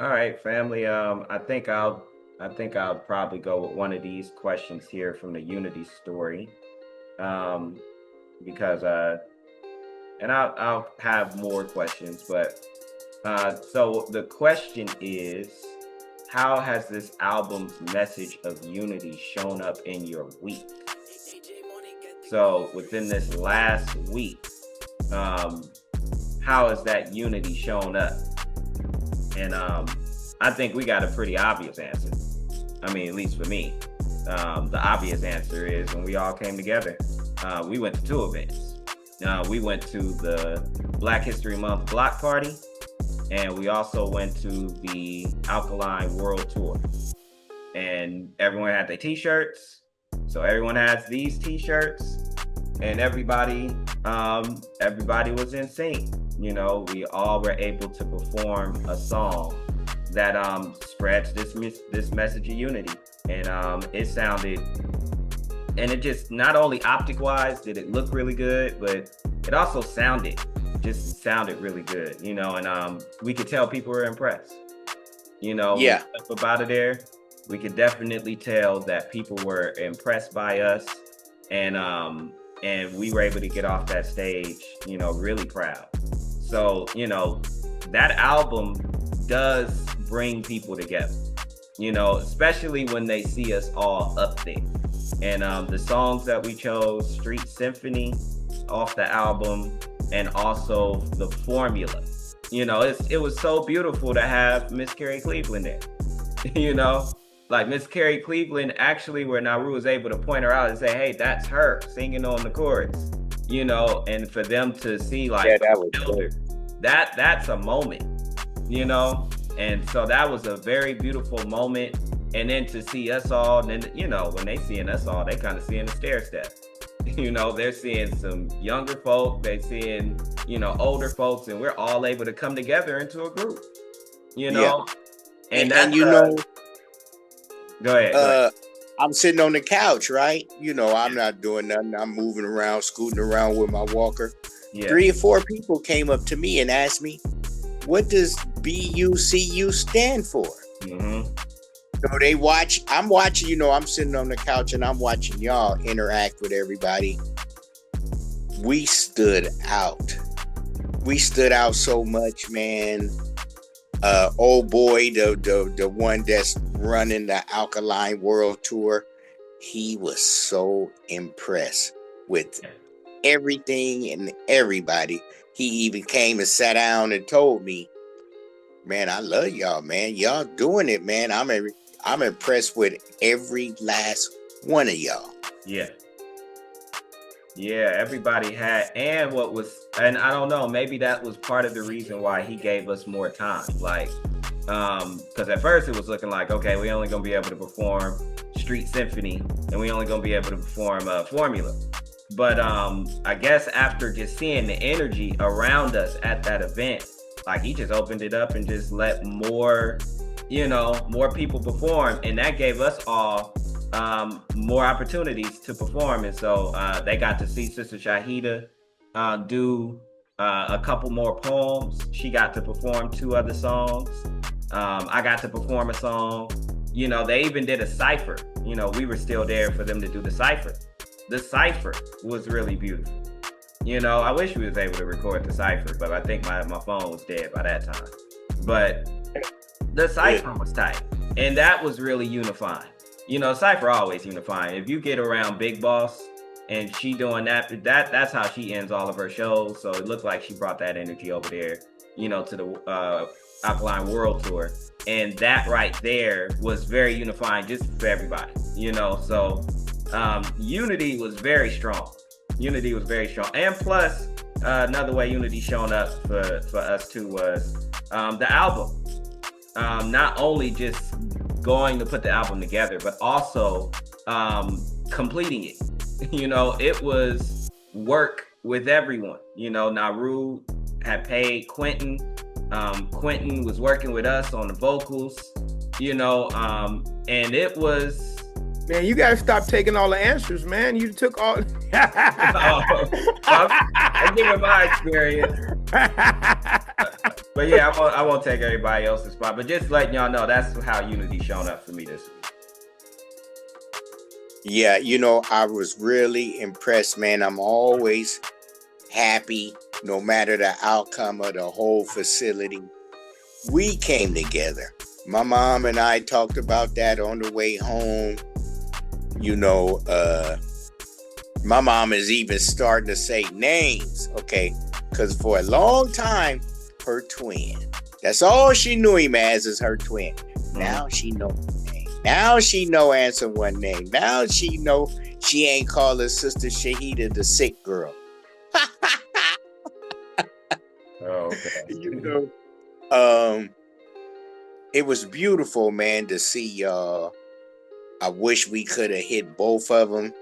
All right, family. I think I'll probably go with one of these questions here from the Unity story. Um, because and I'll have more questions, but so the question is, how has this album's message of unity shown up in your week? So within this last week, um, how has that unity shown up? And I think we got a pretty obvious answer. I mean, at least for me, the obvious answer is when we all came together. We went to two events. We went to the Black History Month block party, and we also went to the Alkaline World Tour. And everyone had their T-shirts, so everyone has these T-shirts, and everybody was in sync. You know, we all were able to perform a song that spreads this message of unity, and it sounded, and it just, not only optic wise did it look really good, but it also sounded really good, you know, and we could tell people were impressed. You know, Yeah. up out of there, we could definitely tell that people were impressed by us, and we were able to get off that stage, you know, really proud. So, you know, that album does bring people together, you know, especially when they see us all up there. And the songs that we chose, Street Symphony off the album, and also the Formula. You know, it was so beautiful to have Miss Carrie Cleveland there. You know, like Miss Carrie Cleveland, actually, where Naru was able to point her out and say, "Hey, that's her singing on the chorus." You know, and for them to see, like, Yeah, that was good. that's a moment. You know, and so that was a very beautiful moment. And then to see us all, and then, you know, when they seeing us all, they kind of seeing the stair step. You know, they're seeing some younger folk, they're seeing, you know, older folks, and we're all able to come together into a group, you know. Yeah. And that's, you know, go ahead. I'm sitting on the couch, right? You know, I'm not doing nothing. I'm moving around, scooting around with my walker. Yeah. 3 or 4 people came up to me and asked me, what does BUCU stand for? Mm-hmm. So I'm watching, you know, I'm sitting on the couch and I'm watching y'all interact with everybody. We stood out. We stood out so much, man. Old boy, the one that's running the Alkaline World Tour, he was so impressed with everything and everybody. He even came and sat down and told me, man, I love y'all, man. Y'all doing it, man. I'm impressed with every last one of y'all. Yeah. Yeah, everybody had, and I don't know, maybe that was part of the reason why he gave us more time. Like, because at first it was looking like, okay, we only gonna be able to perform Street Symphony, and we only gonna be able to perform Formula. But I guess after just seeing the energy around us at that event, like, he just opened it up and just let more people perform, and that gave us all more opportunities to perform. And so they got to see Sister Shahida do a couple more poems. She got to perform 2 other songs. I got to perform a song. You know, they even did a cipher. You know, we were still there for them to do the cipher. The cipher was really beautiful. You know, I wish we was able to record the cipher, but I think my phone was dead by that time. But the cipher was tight, and that was really unifying. You know, cipher always unifying. If you get around Big Boss and she doing that's how she ends all of her shows. So it looked like she brought that energy over there, you know, to the Alkaline World Tour, and that right there was very unifying just for everybody. You know, so unity was very strong. Unity was very strong, and plus another way unity shown up for us too was the album. Not only just going to put the album together, but also completing it. You know, it was work with everyone. You know, Naru had paid Quentin. Quentin was working with us on the vocals, you know, and it was... Man, you gotta stop taking all the answers, man. You took all... I'm giving my experience. But yeah, I won't take everybody else's spot. But just letting y'all know that's how Unity shown up for me this week. Yeah, I was really impressed, man. I'm always happy, no matter the outcome of the whole facility. We came together. My mom and I talked about that on the way home. My mom is even starting to say names, okay? Because for a long time, her twin. That's all she knew him as, is her twin. Now she know his name. Now she know answer one name. Now she know she ain't call her sister Shahida the sick girl. Oh, okay. It was beautiful, man, to see y'all. I wish we could have hit both of them.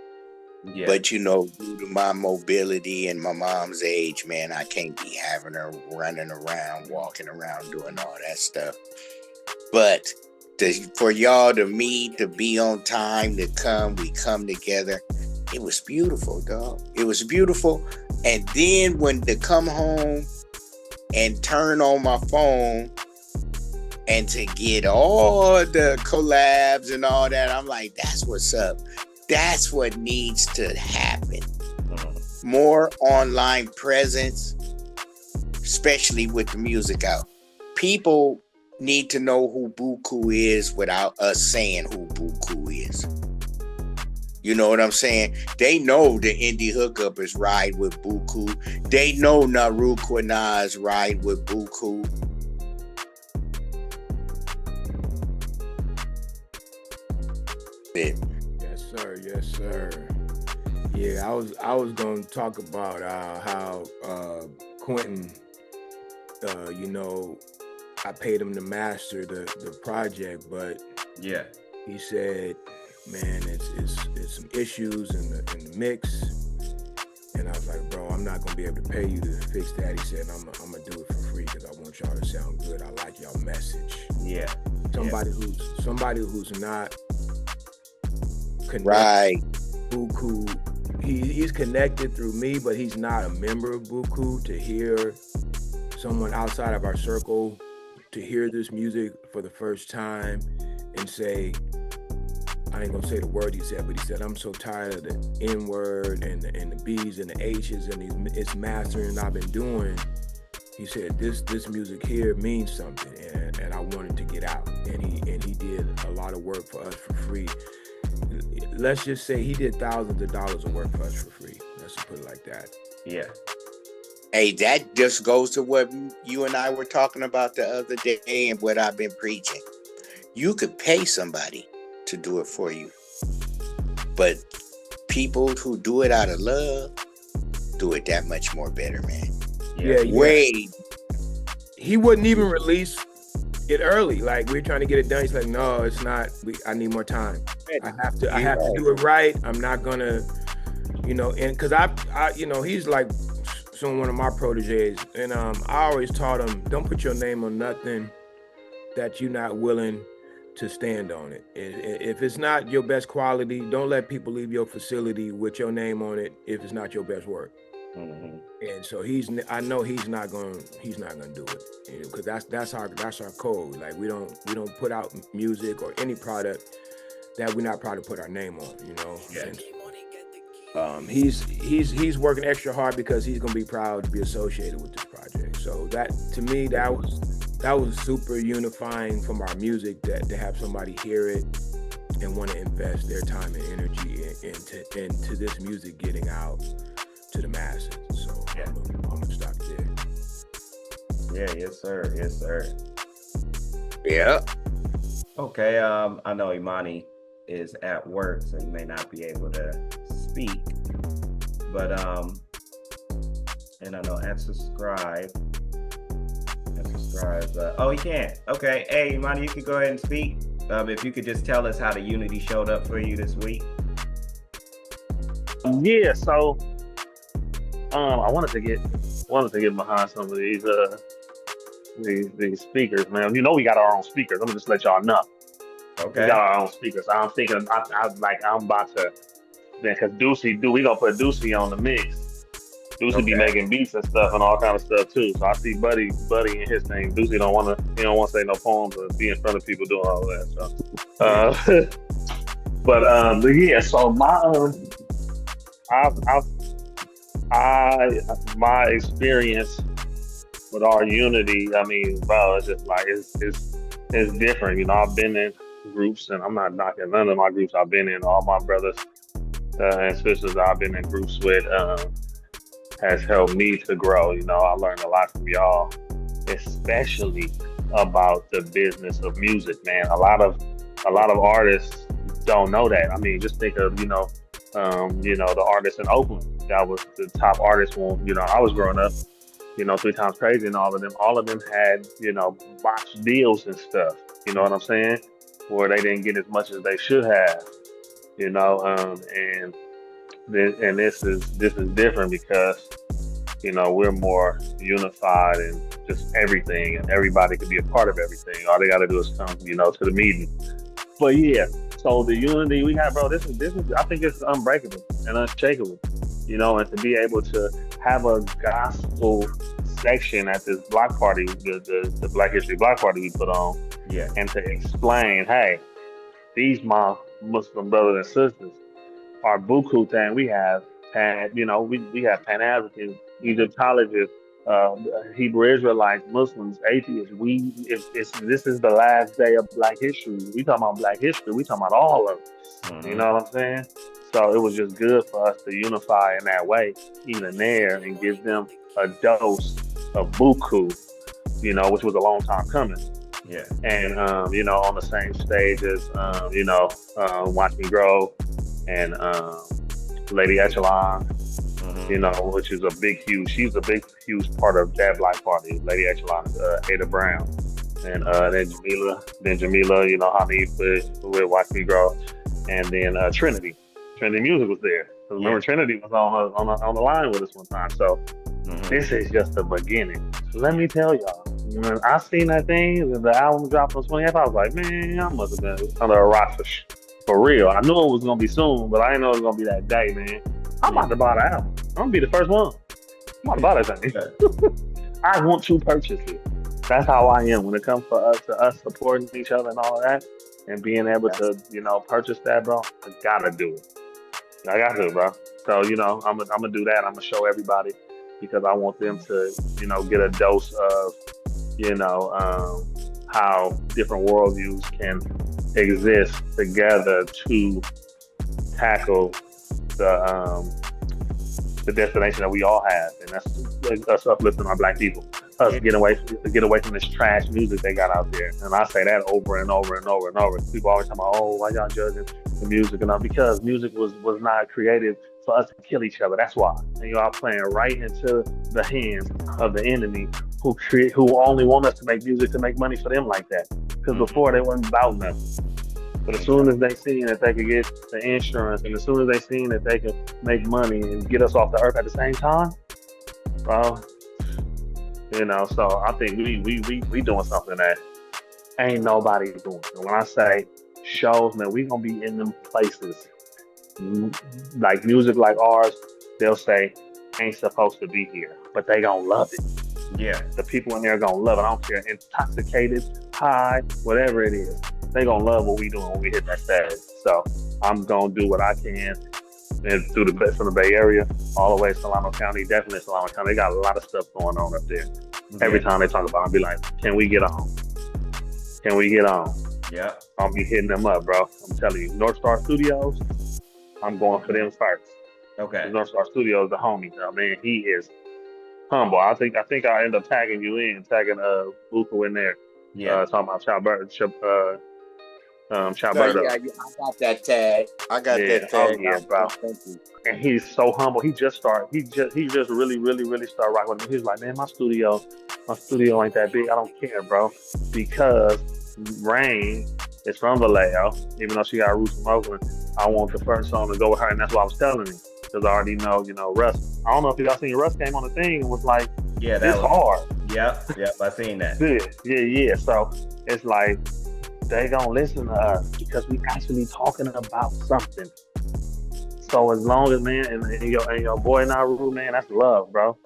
Yeah. But due to my mobility and my mom's age, man, I can't be having her running around, walking around, doing all that stuff. But for y'all to meet, to be on time, we come together. It was beautiful, dog. It was beautiful. And then when to come home and turn on my phone and to get all the collabs and all that, I'm like, that's what's up. That's what needs to happen. More online presence, especially with the music out. People need to know who Bucu is without us saying who Bucu is. You know what I'm saying? They know the indie hookuppers ride with Bucu. They know Naru Quinaz ride with Bucu. Yes, sir. Yeah, I was gonna talk about how Quentin, I paid him to master the project, but yeah, he said, man, it's some issues in the mix, and I was like, bro, I'm not gonna be able to pay you to fix that. He said, I'm gonna do it for free because I want y'all to sound good. I like y'all message. Yeah, somebody who's not connected. Right. Bucu, he's connected through me, but he's not a member of Bucu. To hear someone outside of our circle, to hear this music for the first time and say, I ain't gonna say the word he said, but he said, I'm so tired of the N word and the B's and the H's and it's mastering I've been doing. He said, this music here means something, and I wanted to get out. And he did a lot of work for us for free. Let's just say he did thousands of dollars of work for us for free. Let's just put it like that. Yeah. Hey, that just goes to what you and I were talking about the other day and what I've been preaching. You could pay somebody to do it for you, but people who do it out of love do it that much more better, man. Yeah. Way. He wouldn't even release it early. Like, we're trying to get it done. He's like, no, it's not. I need more time. I have to do it right. I'm not gonna, and because I he's like one of my proteges, and I always taught him, don't put your name on nothing that you're not willing to stand on it. If it's not your best quality, don't let people leave your facility with your name on it if it's not your best work. Mm-hmm. And so I know he's not gonna do it, because that's our code. Like, we don't put out music or any product that we're not proud to put our name on, Yeah. And, he's working extra hard because he's gonna be proud to be associated with this project. So that, to me, that was super unifying from our music, that to have somebody hear it and want to invest their time and energy into this music getting out to the masses. So yeah. I'm gonna stop there. Yeah, yes sir. Yeah. Okay, I know Imani is at work, so he may not be able to speak. But and I know and subscribe. Oh, he can't. Okay, hey Imani, you can go ahead and speak. If you could just tell us how the Unity showed up for you this week. Yeah, so I wanted to get behind some of these speakers, man. We got our own speakers. Let me just let y'all know. Okay. We got our own speakers. I'm thinking I'm about to, man, because we gonna put Deucey on the mix. Ducey be making beats and stuff and all kind of stuff too. So I see Buddy in his thing. Ducey don't want to say no poems or be in front of people doing all that. But yeah. So my experience with our unity, I mean, bro, it's just like it's different. You know, I've been in groups, and I'm not knocking none of my groups I've been in. All my brothers and sisters that I've been in groups with has helped me to grow. You know, I learned a lot from y'all, especially about the business of music, man. A lot of artists don't know that. I mean, just think of the artists in Oakland that was the top artist when I was growing up. 3 Times Crazy and all of them had botched deals and stuff. You know what I'm saying? Where they didn't get as much as they should have. And this is different because we're more unified and just everything, and everybody could be a part of everything. All they got to do is come to the meeting. But yeah, so the unity we have, bro, this is I think it's unbreakable and unshakable. And to be able to have a gospel section at this block party, the Black History Block Party we put on, and to explain, hey, these my Muslim brothers and sisters, our Bucu thing, we have we have Pan-African, Egyptologists, Hebrew Israelites, Muslims, atheists. This is the last day of Black history. We talking about Black history. We talking about all of it. Mm-hmm. You know what I'm saying? So it was just good for us to unify in that way, even there, and give them a dose of Bucu, which was a long time coming. Yeah. And on the same stage as Watch Me Grow and Lady Echelon, which is she's a big, huge part of that Black Party. Lady Echelon is Ada Brown. And then Jamila, Hanif with Watch Me Grow. And then Trinity Music was there. Remember, Trinity was on the line with us one time. So this is just the beginning. So let me tell y'all, when I seen that thing, the album dropped on 28th, I was like, man, I must have been under a rock for real. I knew it was gonna be soon, but I didn't know it was gonna be that day, man. I'm about to buy the album. I'm gonna be the first one. I'm about to buy that thing. I want to purchase it. That's how I am when it comes to us supporting each other and all of that, and being able to purchase that, bro. I gotta do it. I got to, bro. So I'm gonna do that. I'm gonna show everybody because I want them to get a dose of how different worldviews can exist together to tackle the destination that we all have, and that's us uplifting our Black people. Us get away from this trash music they got out there. And I say that over and over and over and over. People always talk about, oh, why y'all judging the music? And because music was not created for us to kill each other. That's why. And y'all playing right into the hands of the enemy who only want us to make music to make money for them like that. Because before they wasn't about nothing. But as soon as they seen that they could get the insurance, and as soon as they seen that they could make money and get us off the earth at the same time, bro, so I think we doing something that ain't nobody doing. And when I say shows, man, we gonna be in them places. Like music like ours, they'll say ain't supposed to be here, but they gonna love it. Yeah. The people in there gonna love it. I don't care, intoxicated, high, whatever it is. They gonna love what we doing when we hit that stage. So I'm gonna do what I can, and through from the Bay Area all the way to Solano County, definitely Solano County. They got a lot of stuff going on up there. Every time they talk about it, I'll be like, can we get on? Can we get on? Yeah. I'll be hitting them up, bro. I'm telling you, North Star Studios, I'm going for them first. Okay. North Star Studios, the homie. I mean, he is humble. I think I'll end up tagging Bucu in there. Yeah. Talking about Chalberto. I got that tag. That tag. Oh, yeah, bro. And he's so humble. He just really, really, really started rocking with me. He's like, man, my studio ain't that big. I don't care, bro. Because Rain is from Vallejo, even though she got roots from Oakland. I want the first song to go with her, and that's what I was telling him. Because I already know, Russ. I don't know if y'all seen Russ came on the thing and was like, yeah, that's hard. Yep, I seen that. Yeah. So it's like, they gonna listen to us because we actually talking about something. So So as long as, man, and your boy Naru, man, that's love, bro.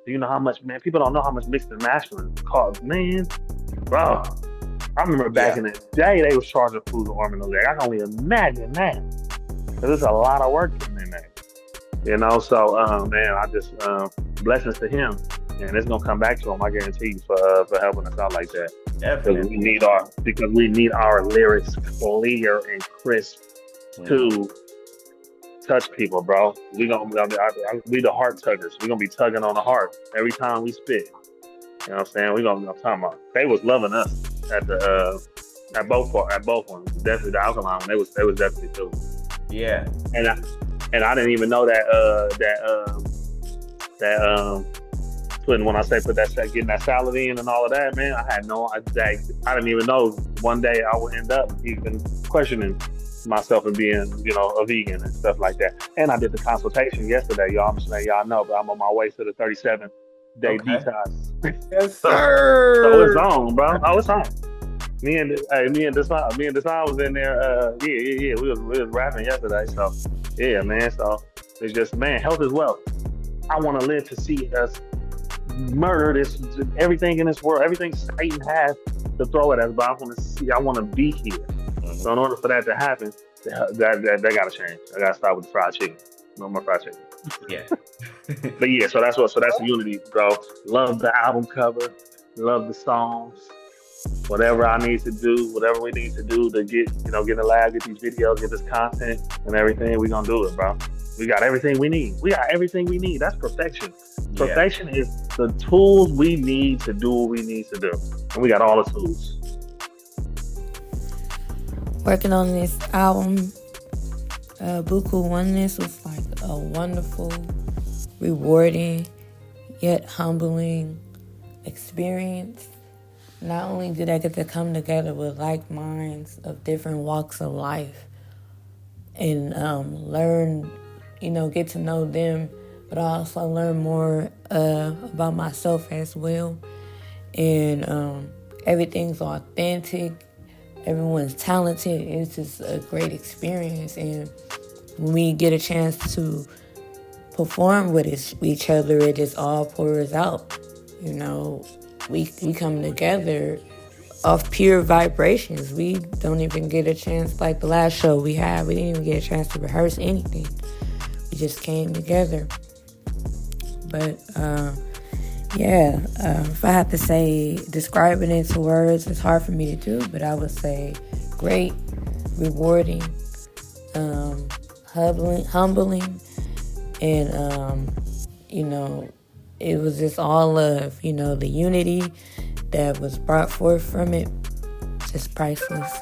Do you know how much, man? People don't know how much mixed and mastering costs, man, bro. I remember back Yeah. in the day, they was charging food arm and leg. I can only imagine that. 'Cause there's a lot of work in there, you know. So, man, I just blessings to him, and it's gonna come back to him. I guarantee you for helping us out like that. Definitely. Because we need our lyrics clear and crisp to touch people, bro. We the heart tuggers. We gonna be tugging on the heart every time we spit. You know what I'm saying? We gonna talk about. They was loving us at the at both ones. Definitely the Alkaline. They was definitely too. Yeah. And I didn't even know that putting, when I say put that, getting that salad in and all of that, man. I didn't even know one day I would end up even questioning myself and being, you know, a vegan and stuff like that. And I did the consultation yesterday, y'all. I'm just letting y'all know, but I'm on my way to the 37-day detox. Yes, sir. So it's on, bro. Oh, it's on. Me and Deshaun was in there. Yeah. We was rapping yesterday. So yeah, man. So it's just, man, health is wealth. I want to live to see us murder everything in this world, everything Satan has to throw at us. But I want to be here. So in order for that to happen, that gotta change. I gotta start with the fried chicken. No more fried chicken. Yeah. But yeah, so that's the unity, bro. Love the album cover, love the songs. Whatever I need to do, whatever we need to do to get in the lab, get these videos, get this content and everything, we gonna do it, bro. We got everything we need. That's perfection. Yeah. Perfection is the tools we need to do what we need to do. And we got all the tools. Working on this album, Bucu Oneness was like a wonderful, rewarding, yet humbling experience. Not only did I get to come together with like minds of different walks of life and learn, get to know them, but I also learn more about myself as well. And everything's authentic. Everyone's talented. It's just a great experience. And when we get a chance to perform with each other, it just all pours out. We come together off pure vibrations. We don't even get a chance, like the last show we didn't even get a chance to rehearse anything. We just came together. But if I have to describe it into words, it's hard for me to do, but I would say great, rewarding, humbling, and, it was just all love, the unity that was brought forth from it, just priceless.